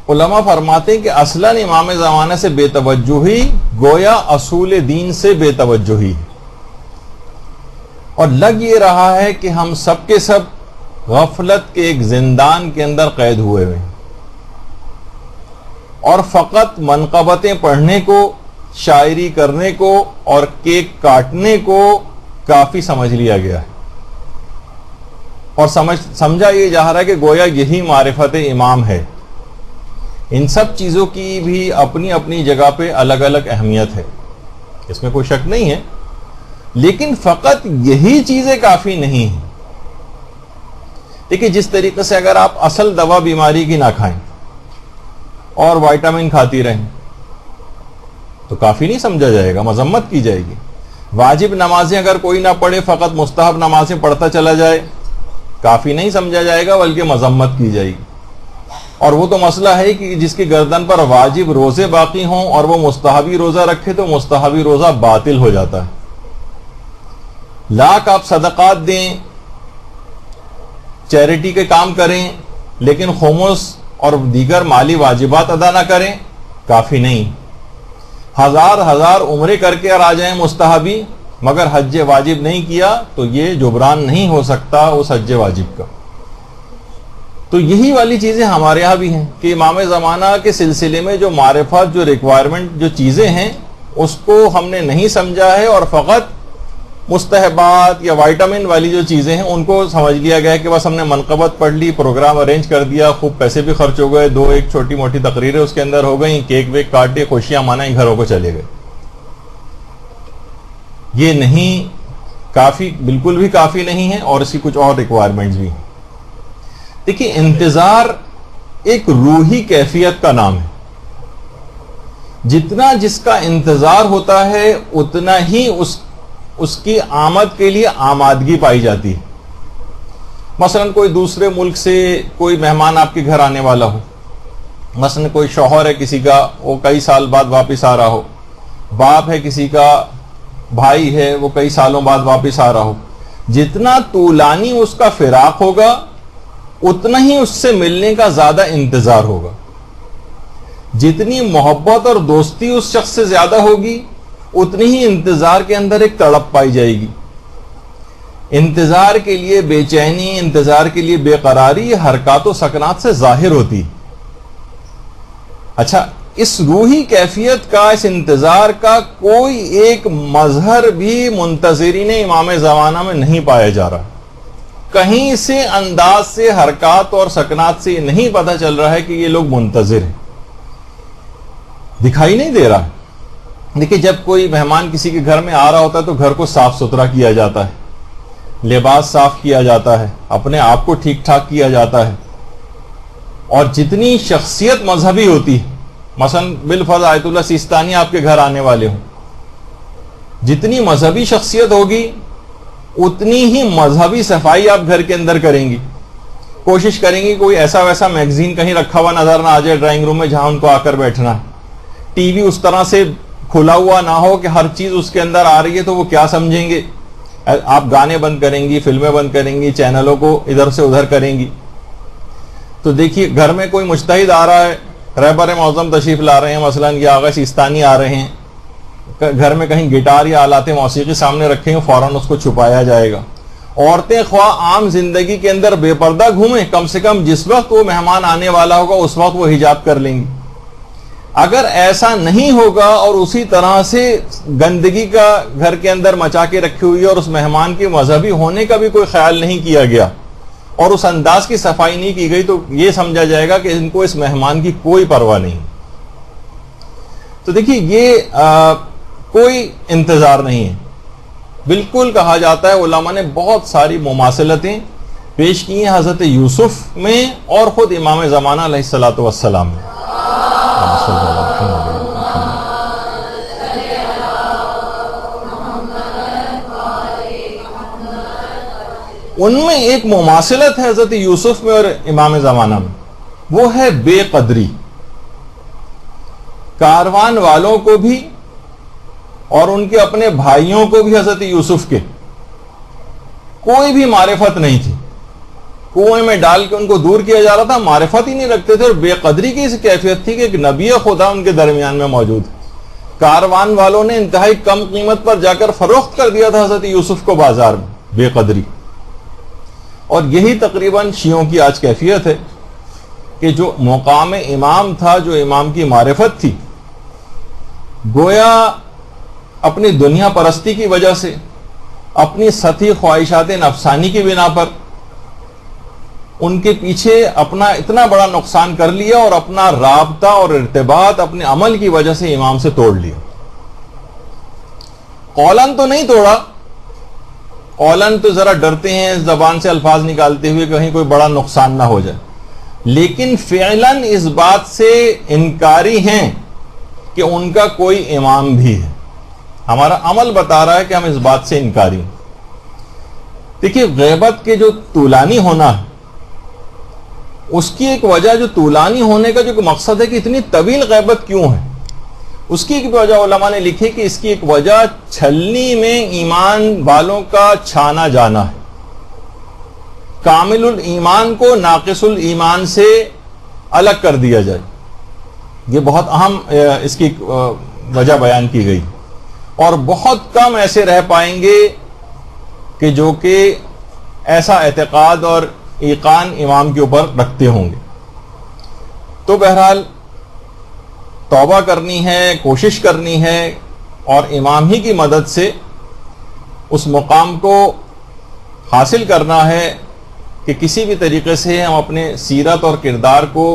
علماء فرماتے ہیں کہ اصلاً امام زمانہ سے بے توجہی گویا اصول دین سے بے توجہی، اور لگ یہ رہا ہے کہ ہم سب کے سب غفلت کے ایک زندان کے اندر قید ہوئے ہوئے، اور فقط منقبتیں پڑھنے کو، شاعری کرنے کو اور کیک کاٹنے کو کافی سمجھ لیا گیا ہے، اور سمجھا یہ جا رہا ہے کہ گویا یہی معرفت امام ہے۔ ان سب چیزوں کی بھی اپنی اپنی جگہ پہ الگ الگ اہمیت ہے، اس میں کوئی شک نہیں ہے، لیکن فقط یہی چیزیں کافی نہیں ہیں۔ دیکھیں جس طریقے سے اگر آپ اصل دوا بیماری کی نہ کھائیں اور وائٹامن کھاتی رہیں تو کافی نہیں سمجھا جائے گا، مذمت کی جائے گی۔ واجب نمازیں اگر کوئی نہ پڑھے، فقط مستحب نمازیں پڑھتا چلا جائے، کافی نہیں سمجھا جائے گا بلکہ مذمت کی جائے گی۔ اور وہ تو مسئلہ ہے کہ جس کی گردن پر واجب روزے باقی ہوں اور وہ مستحبی روزہ رکھے تو مستحبی روزہ باطل ہو جاتا ہے۔ لاکھ آپ صدقات دیں، چیریٹی کے کام کریں، لیکن خمس اور دیگر مالی واجبات ادا نہ کریں، کافی نہیں۔ ہزار عمرے کر کے آ جائیں مستحبی، مگر حج واجب نہیں کیا تو یہ جبران نہیں ہو سکتا اس حج واجب کا۔ تو یہی والی چیزیں ہمارے ہاں بھی ہیں کہ امام زمانہ کے سلسلے میں جو معرفت، جو ریکوائرمنٹ، جو چیزیں ہیں اس کو ہم نے نہیں سمجھا ہے، اور فقط مستحبات یا وائٹامن والی جو چیزیں ہیں ان کو سمجھ لیا گیا ہے کہ بس ہم نے منقبت پڑھ لی، پروگرام ارینج کر دیا، خوب پیسے بھی خرچ ہو گئے، ایک چھوٹی موٹی تقریریں اس کے اندر ہو گئیں، کیک ویک کاٹے، خوشیاں منائی، گھروں کو چلے گئے۔ یہ نہیں کافی، بالکل بھی کافی نہیں ہے، اور اس کی کچھ اور ریکوائرمنٹس بھی ہیں۔ دیکھیے انتظار ایک روحی کیفیت کا نام ہے، جتنا جس کا انتظار ہوتا ہے اتنا ہی اس کی آمد کے لیے آمادگی پائی جاتی ہے۔ مثلا کوئی دوسرے ملک سے کوئی مہمان آپ کے گھر آنے والا ہو، مثلا کوئی شوہر ہے کسی کا، وہ کئی سال بعد واپس آ رہا ہو، باپ ہے کسی کا، بھائی ہے وہ کئی سالوں بعد واپس آ رہا ہو، جتنا طولانی اس کا فراق ہوگا اتنا ہی اس سے ملنے کا زیادہ انتظار ہوگا، جتنی محبت اور دوستی اس شخص سے زیادہ ہوگی اتنی ہی انتظار کے اندر ایک تڑپ پائی جائے گی۔ انتظار کے لیے بے چینی، انتظار کے لیے بے قراری حرکات و سکنات سے ظاہر ہوتی۔ اچھا، اس روحی کیفیت کا، اس انتظار کا کوئی ایک مظہر بھی منتظرین امام زمانہ میں نہیں پایا جا رہا۔ کہیں سے انداز سے، حرکات اور سکنات سے یہ نہیں پتہ چل رہا ہے کہ یہ لوگ منتظر ہیں، دکھائی نہیں دے رہا ہے۔ دیکھیں جب کوئی مہمان کسی کے گھر میں آ رہا ہوتا ہے تو گھر کو صاف ستھرا کیا جاتا ہے، لباس صاف کیا جاتا ہے، اپنے آپ کو ٹھیک ٹھاک کیا جاتا ہے، اور جتنی شخصیت مذہبی ہوتی ہے، مثلا بالفرض آیت اللہ سیستانی آپ کے گھر آنے والے ہوں، جتنی مذہبی شخصیت ہوگی اتنی ہی مذہبی صفائی آپ گھر کے اندر کریں گی، کوشش کریں گی کوئی ایسا ویسا میگزین کہیں رکھا ہوا نظر نہ آ جائے ڈرائنگ روم میں جہاں ان کو آ کر بیٹھنا ہے، ٹی وی اس طرح سے کھلا ہوا نہ ہو کہ ہر چیز اس کے اندر آ رہی ہے تو وہ کیا سمجھیں گے، آپ گانے بند کریں گی، فلمیں بند کریں گی، چینلوں کو ادھر سے ادھر کریں گی۔ تو دیکھیے گھر میں کوئی مجتہد آ رہا ہے، رہبر معظم تشریف لا رہے ہیں، مثلا یا آغا سیستانی آ رہے ہیں، گھر میں کہیں گٹار یا آلات موسیقی سامنے رکھے ہیں، فوراً اس کو چھپایا جائے گا۔ عورتیں خواہ عام زندگی کے اندر بے پردہ گھومیں، کم سے کم جس وقت وہ مہمان آنے والا ہوگا اس وقت وہ حجاب کر لیں گی۔ اگر ایسا نہیں ہوگا اور اسی طرح سے گندگی کا گھر کے اندر مچا کے رکھی ہوئی ہے اور اس مہمان کے مذہبی ہونے کا بھی کوئی خیال نہیں کیا گیا اور اس انداز کی صفائی نہیں کی گئی تو یہ سمجھا جائے گا کہ ان کو اس مہمان کی کوئی پرواہ نہیں۔ تو دیکھیے یہ کوئی انتظار نہیں ہے، بالکل کہا جاتا ہے علماء نے بہت ساری مماثلتیں پیش کی ہیں حضرت یوسف میں اور خود امام زمانہ علیہ الصلوۃ والسلام میں۔ ان میں ایک مماثلت ہے حضرت یوسف میں اور امام زمانہ میں، وہ ہے بے قدری۔ کاروان والوں کو بھی اور ان کے اپنے بھائیوں کو بھی حضرت یوسف کے کوئی بھی معرفت نہیں تھی، کنویں میں ڈال کے ان کو دور کیا جا رہا تھا، معرفت ہی نہیں رکھتے تھے، اور بے قدری کی اس کیفیت تھی کہ ایک نبی خدا ان کے درمیان میں موجود ہے۔ کاروان والوں نے انتہائی کم قیمت پر جا کر فروخت کر دیا تھا حضرت یوسف کو بازار میں، بے قدری۔ اور یہی تقریباً شیعوں کی آج کیفیت ہے کہ جو مقام امام تھا، جو امام کی معرفت تھی، گویا اپنی دنیا پرستی کی وجہ سے، اپنی سطحی خواہشات نفسانی کی بنا پر ان کے پیچھے اپنا اتنا بڑا نقصان کر لیا، اور اپنا رابطہ اور ارتباط اپنے عمل کی وجہ سے امام سے توڑ لیا۔ قولاً تو نہیں توڑا، قولاً تو ذرا ڈرتے ہیں زبان سے الفاظ نکالتے ہوئے کہیں کوئی بڑا نقصان نہ ہو جائے، لیکن فعلاً اس بات سے انکاری ہیں کہ ان کا کوئی امام بھی ہے۔ ہمارا عمل بتا رہا ہے کہ ہم اس بات سے انکاری ہیں۔ دیکھیے، غیبت کے جو طولانی ہونا ہے، اس کی ایک وجہ، جو طولانی ہونے کا جو مقصد ہے کہ اتنی طویل غیبت کیوں ہے، اس کی ایک وجہ علماء نے لکھی کہ اس کی ایک وجہ چھلنی میں ایمان والوں کا چھانا جانا ہے، کامل الایمان کو ناقص الایمان سے الگ کر دیا جائے۔ یہ بہت اہم اس کی وجہ بیان کی گئی، اور بہت کم ایسے رہ پائیں گے کہ جو کہ ایسا اعتقاد اور ایقان امام کے اوپر رکھتے ہوں گے۔ تو بہرحال توبہ کرنی ہے، کوشش کرنی ہے، اور امام ہی کی مدد سے اس مقام کو حاصل کرنا ہے کہ کسی بھی طریقے سے ہم اپنے سیرت اور کردار کو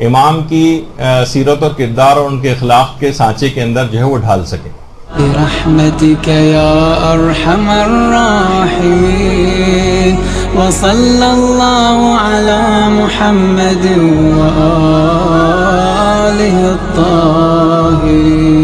امام کی سیرت اور کردار اور ان کے اخلاق کے سانچے کے اندر جو ہے وہ ڈھال سکیں۔ برحمتك يا أرحم الراحمين وصلى الله على محمد وآله الطاهرين.